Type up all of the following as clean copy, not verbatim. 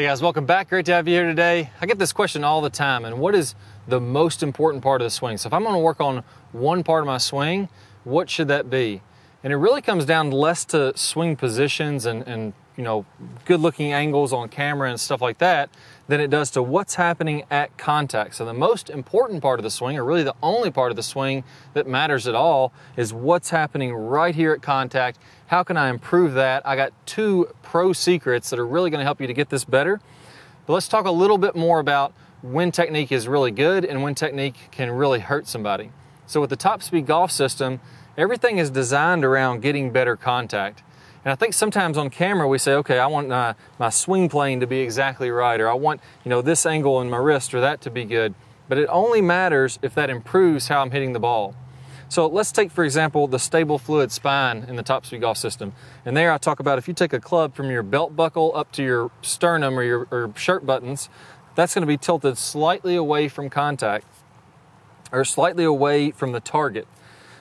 Hey guys, welcome back. Great to have you here today. I get this question all the time, and what is the most important part of the swing? So if I'm going to work on one part of my swing, what should that be? And it really comes down less to swing positions and you know, good looking angles on camera and stuff like that than it does to what's happening at contact. So the most important part of the swing, or really the only part of the swing that matters at all, is what's happening right here at contact. How can I improve that? I got two pro secrets that are really going to help you to get this better. But let's talk a little bit more about when technique is really good and when technique can really hurt somebody. So with the Top Speed golf system, everything is designed around getting better contact. And I think sometimes on camera we say, okay, I want my swing plane to be exactly right, or I want, you know, this angle in my wrist or that to be good. But it only matters if that improves how I'm hitting the ball. So let's take, for example, the stable fluid spine in the Top Speed golf system. And there I talk about if you take a club from your belt buckle up to your sternum or your shirt buttons, that's going to be tilted slightly away from contact or slightly away from the target.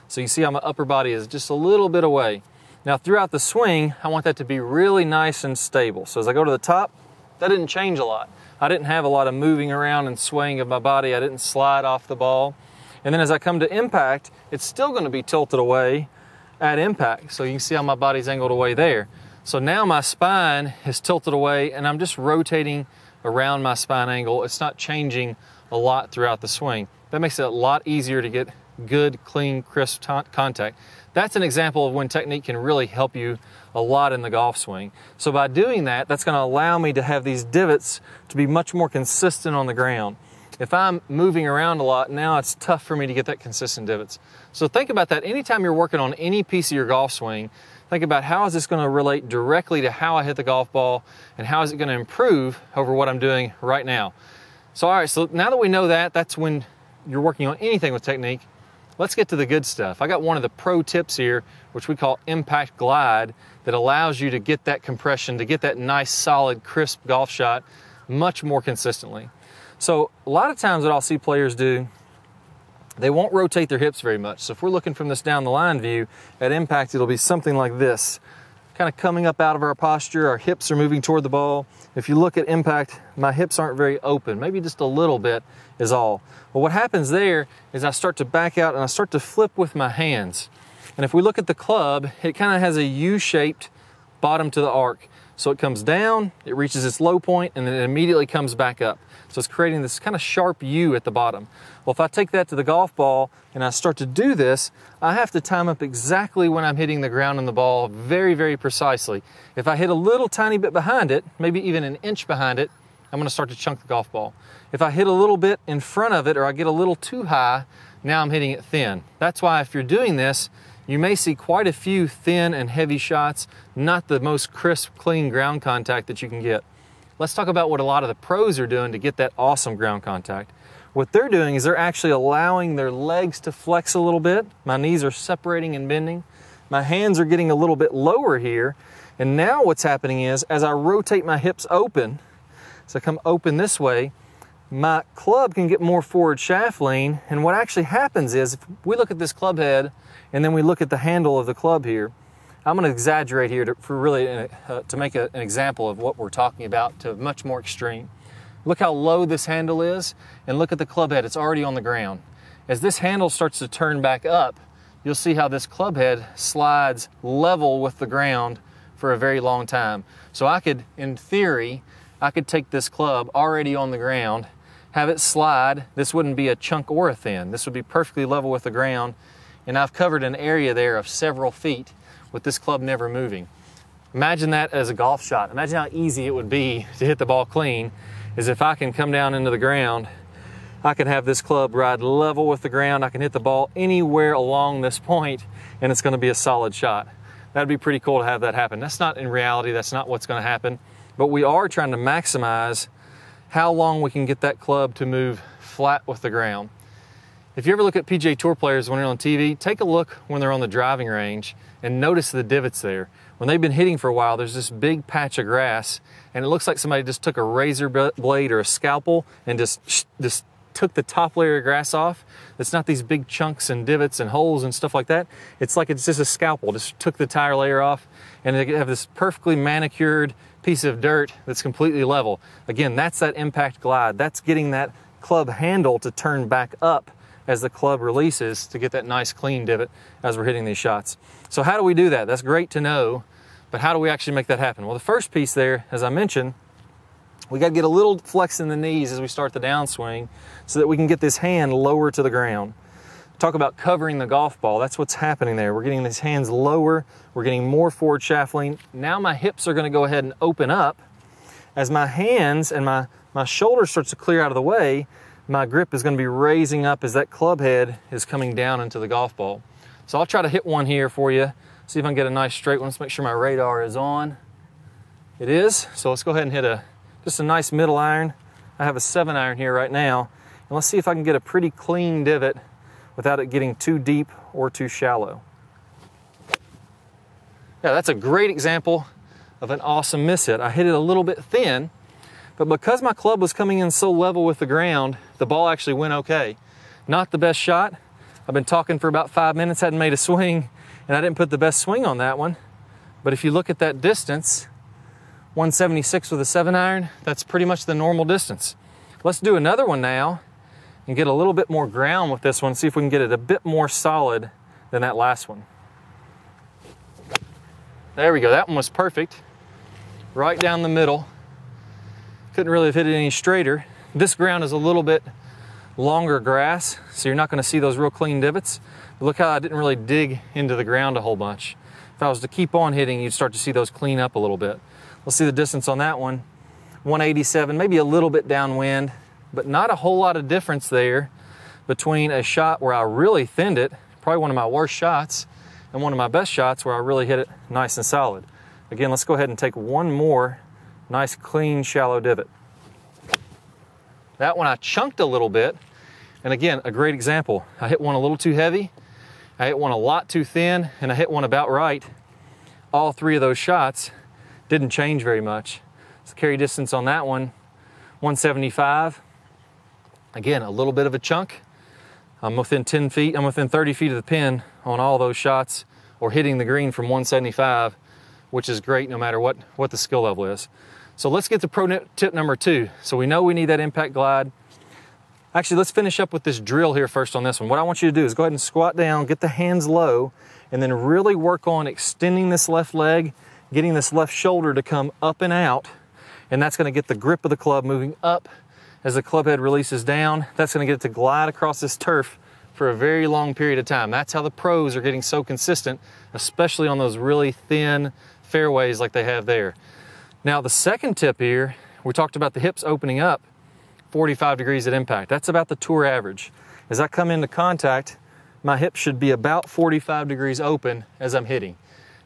So you see how my upper body is just a little bit away. Now throughout the swing, I want that to be really nice and stable. So as I go to the top, that didn't change a lot. I didn't have a lot of moving around and swaying of my body. I didn't slide off the ball. And then as I come to impact, it's still going to be tilted away at impact. So you can see how my body's angled away there. So now my spine is tilted away and I'm just rotating around my spine angle. It's not changing a lot throughout the swing. That makes it a lot easier to get good, clean, crisp contact. That's an example of when technique can really help you a lot in the golf swing. So by doing that, that's going to allow me to have these divots to be much more consistent on the ground. If I'm moving around a lot, now it's tough for me to get that consistent divots. So think about that anytime you're working on any piece of your golf swing. Think about how is this going to relate directly to how I hit the golf ball and how is it going to improve over what I'm doing right now. So all right, so now that we know that, that's when you're working on anything with technique. Let's get to the good stuff. I got one of the pro tips here, which we call Impact Glide, that allows you to get that compression, to get that nice, solid, crisp golf shot much more consistently. So a lot of times what I'll see players do, they won't rotate their hips very much. So if we're looking from this down the line view, at impact it'll be something like this. Kind of coming up out of our posture, our hips are moving toward the ball. If you look at impact, my hips aren't very open, maybe just a little bit is all. But what happens there is I start to back out and I start to flip with my hands. And if we look at the club, it kind of has a U-shaped bottom to the arc. So it comes down, it reaches its low point, and then it immediately comes back up. So it's creating this kind of sharp U at the bottom. Well, if I take that to the golf ball and I start to do this, I have to time up exactly when I'm hitting the ground and the ball very, very precisely. If I hit a little tiny bit behind it, maybe even an inch behind it, I'm going to start to chunk the golf ball. If I hit a little bit in front of it or I get a little too high, now I'm hitting it thin. That's why if you're doing this, you may see quite a few thin and heavy shots, not the most crisp, clean ground contact that you can get. Let's talk about what a lot of the pros are doing to get that awesome ground contact. What they're doing is they're actually allowing their legs to flex a little bit. My knees are separating and bending. My hands are getting a little bit lower here. And now what's happening is, as I rotate my hips open, so I come open this way, my club can get more forward shaft lean. And what actually happens is, if we look at this club head and then we look at the handle of the club here, I'm going to exaggerate here to make an example of what we're talking about to much more extreme. Look how low this handle is, and look at the club head. It's already on the ground. As this handle starts to turn back up, you'll see how this club head slides level with the ground for a very long time. So I could, in theory, I could take this club already on the ground, have it slide. This wouldn't be a chunk or a thin. This would be perfectly level with the ground, and I've covered an area there of several feet with this club never moving. Imagine that as a golf shot. Imagine how easy it would be to hit the ball clean, is if I can come down into the ground, I can have this club ride level with the ground, I can hit the ball anywhere along this point, and it's going to be a solid shot. That'd be pretty cool to have that happen. That's not in reality, that's not what's going to happen, but we are trying to maximize how long we can get that club to move flat with the ground. If you ever look at PGA Tour players when they're on TV, take a look when they're on the driving range and notice the divots there. When they've been hitting for a while, there's this big patch of grass, and it looks like somebody just took a razor blade or a scalpel and just took the top layer of grass off. It's not these big chunks and divots and holes and stuff like that. It's like it's just a scalpel, just took the tire layer off, and they have this perfectly manicured piece of dirt that's completely level. Again, that's that impact glide. That's getting that club handle to turn back up as the club releases to get that nice clean divot as we're hitting these shots. So how do we do that? That's great to know, but how do we actually make that happen? Well, the first piece there, as I mentioned, we got to get a little flex in the knees as we start the downswing so that we can get this hand lower to the ground. Talk about covering the golf ball. That's what's happening there. We're getting these hands lower. We're getting more forward shaft lean. Now my hips are going to go ahead and open up. As my hands and my shoulder starts to clear out of the way, my grip is going to be raising up as that club head is coming down into the golf ball. So I'll try to hit one here for you. See if I can get a nice straight one. Let's make sure my radar is on. It is. So let's go ahead and hit just a nice middle iron. I have a 7-iron here right now. And let's see if I can get a pretty clean divot without it getting too deep or too shallow. Yeah, that's a great example of an awesome miss hit. I hit it a little bit thin, but because my club was coming in so level with the ground, the ball actually went okay. Not the best shot. I've been talking for about 5 minutes, hadn't made a swing, and I didn't put the best swing on that one. But if you look at that distance, 176 with a 7-iron, that's pretty much the normal distance. Let's do another one now and get a little bit more ground with this one, see if we can get it a bit more solid than that last one. There we go, that one was perfect. Right down the middle. Couldn't really have hit it any straighter. This ground is a little bit longer grass, so you're not going to see those real clean divots. But look how I didn't really dig into the ground a whole bunch. If I was to keep on hitting, you'd start to see those clean up a little bit. Let's see the distance on that one. 187, maybe a little bit downwind, but not a whole lot of difference there between a shot where I really thinned it, probably one of my worst shots, and one of my best shots where I really hit it nice and solid. Again, let's go ahead and take one more nice, clean, shallow divot. That one I chunked a little bit, and again, a great example. I hit one a little too heavy, I hit one a lot too thin, and I hit one about right. All three of those shots didn't change very much. So carry distance on that one, 175. Again, a little bit of a chunk. I'm within 10 feet, I'm within 30 feet of the pin on all those shots, or hitting the green from 175, which is great no matter what the skill level is. So let's get to pro tip number 2. So we know we need that impact glide. Actually, let's finish up with this drill here first on this one. What I want you to do is go ahead and squat down, get the hands low, and then really work on extending this left leg, getting this left shoulder to come up and out, and that's going to get the grip of the club moving up as the club head releases down. That's going to get it to glide across this turf for a very long period of time. That's how the pros are getting so consistent, especially on those really thin fairways like they have there. Now, the second tip here, we talked about the hips opening up 45 degrees at impact. That's about the tour average. As I come into contact, my hips should be about 45 degrees open as I'm hitting.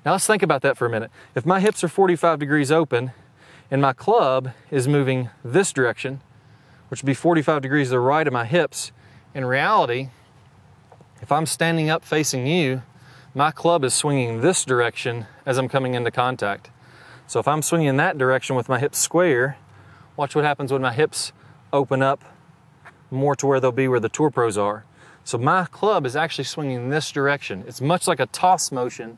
Now let's think about that for a minute. If my hips are 45 degrees open and my club is moving this direction, which would be 45 degrees to the right of my hips, in reality, if I'm standing up facing you, my club is swinging this direction as I'm coming into contact. So if I'm swinging in that direction with my hips square, watch what happens when my hips open up more to where they'll be where the tour pros are. So my club is actually swinging this direction. It's much like a toss motion.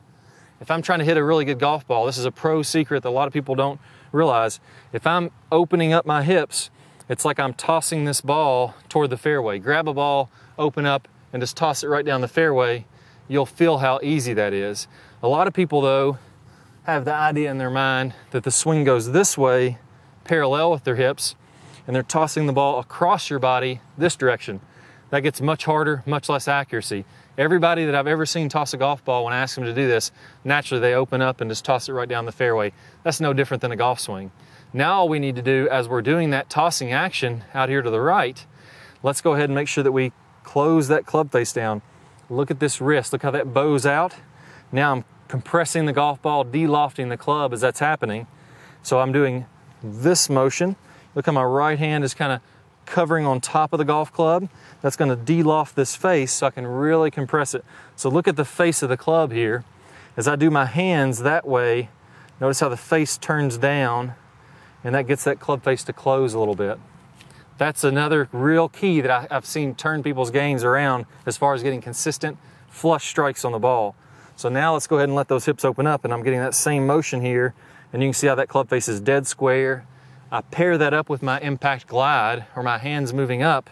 If I'm trying to hit a really good golf ball, this is a pro secret that a lot of people don't realize. If I'm opening up my hips, it's like I'm tossing this ball toward the fairway. Grab a ball, open up, and just toss it right down the fairway. You'll feel how easy that is. A lot of people, though, have the idea in their mind that the swing goes this way, parallel with their hips, and they're tossing the ball across your body this direction. That gets much harder, much less accuracy. Everybody that I've ever seen toss a golf ball, when I ask them to do this, naturally they open up and just toss it right down the fairway. That's no different than a golf swing. Now all we need to do, as we're doing that tossing action out here to the right, let's go ahead and make sure that we close that club face down. Look at this wrist, look how that bows out. Now I'm compressing the golf ball, de-lofting the club as that's happening. So I'm doing this motion. Look how my right hand is kind of covering on top of the golf club. That's going to de-loft this face so I can really compress it. So look at the face of the club here. As I do my hands that way, notice how the face turns down, and that gets that club face to close a little bit. That's another real key that I've seen turn people's games around as far as getting consistent flush strikes on the ball. So now let's go ahead and let those hips open up, and I'm getting that same motion here, and you can see how that club face is dead square. I pair that up with my impact glide, or my hands moving up,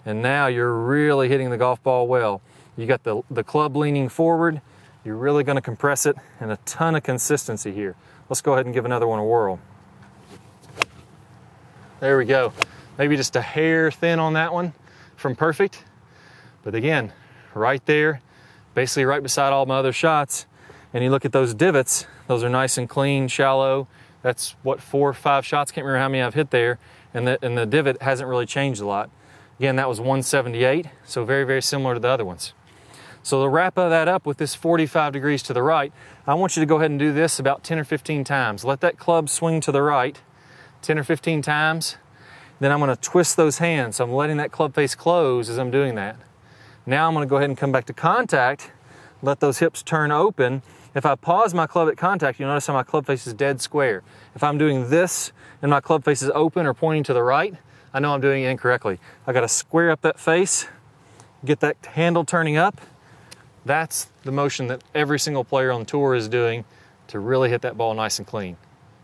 and now you're really hitting the golf ball well. You got the club leaning forward, you're really gonna compress it, and a ton of consistency here. Let's go ahead and give another one a whirl. There we go. Maybe just a hair thin on that one from perfect. But again, right there, basically right beside all my other shots. And you look at those divots, those are nice and clean, shallow. That's what, 4 or 5 shots, can't remember how many I've hit there. And the divot hasn't really changed a lot. Again, that was 178, so very, very similar to the other ones. So to wrap that up with this 45 degrees to the right, I want you to go ahead and do this about 10 or 15 times. Let that club swing to the right 10 or 15 times. Then I'm going to twist those hands. So I'm letting that club face close as I'm doing that. Now I'm going to go ahead and come back to contact, let those hips turn open. If I pause my club at contact, you'll notice how my club face is dead square. If I'm doing this and my club face is open or pointing to the right, I know I'm doing it incorrectly. I got to square up that face, get that handle turning up. That's the motion that every single player on the tour is doing to really hit that ball nice and clean.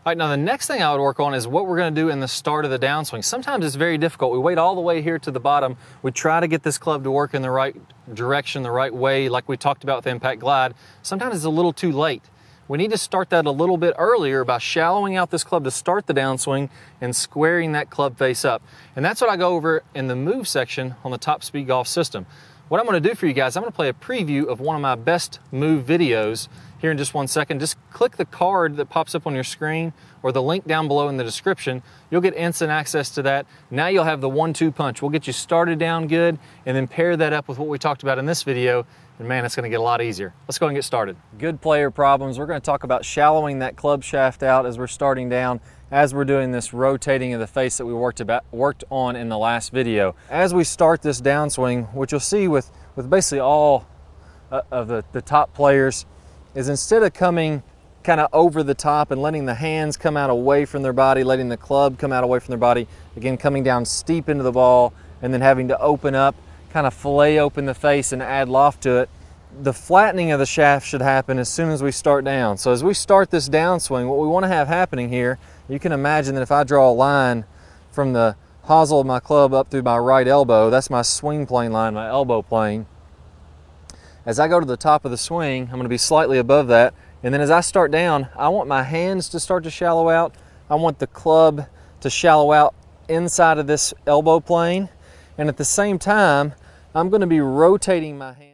All right, now the next thing I would work on is what we're going to do in the start of the downswing. Sometimes it's very difficult. We wait all the way here to the bottom. We try to get this club to work in the right direction, the right way, like we talked about with impact glide. Sometimes it's a little too late. We need to start that a little bit earlier by shallowing out this club to start the downswing and squaring that club face up. And that's what I go over in the move section on the Top Speed Golf system. What I'm going to do for you guys, I'm going to play a preview of one of my best move videos here in just 1 second. Just click the card that pops up on your screen or the link down below in the description. You'll get instant access to that. Now you'll have the 1-2 punch. We'll get you started down good and then pair that up with what we talked about in this video. And man, it's going to get a lot easier. Let's go ahead and get started. Good player problems. We're going to talk about shallowing that club shaft out as we're starting down, as we're doing this rotating of the face that we worked on in the last video. As we start this downswing, what you'll see with basically all of the top players is instead of coming kind of over the top and letting the hands come out away from their body, letting the club come out away from their body, again coming down steep into the ball and then having to open up, kind of fillet open the face and add loft to it. The flattening of the shaft should happen as soon as we start down. So as we start this downswing, what we want to have happening here, you can imagine that if I draw a line from the hosel of my club up through my right elbow, that's my swing plane line, my elbow plane. As I go to the top of the swing, I'm going to be slightly above that. And then as I start down, I want my hands to start to shallow out. I want the club to shallow out inside of this elbow plane. And at the same time, I'm going to be rotating my hands.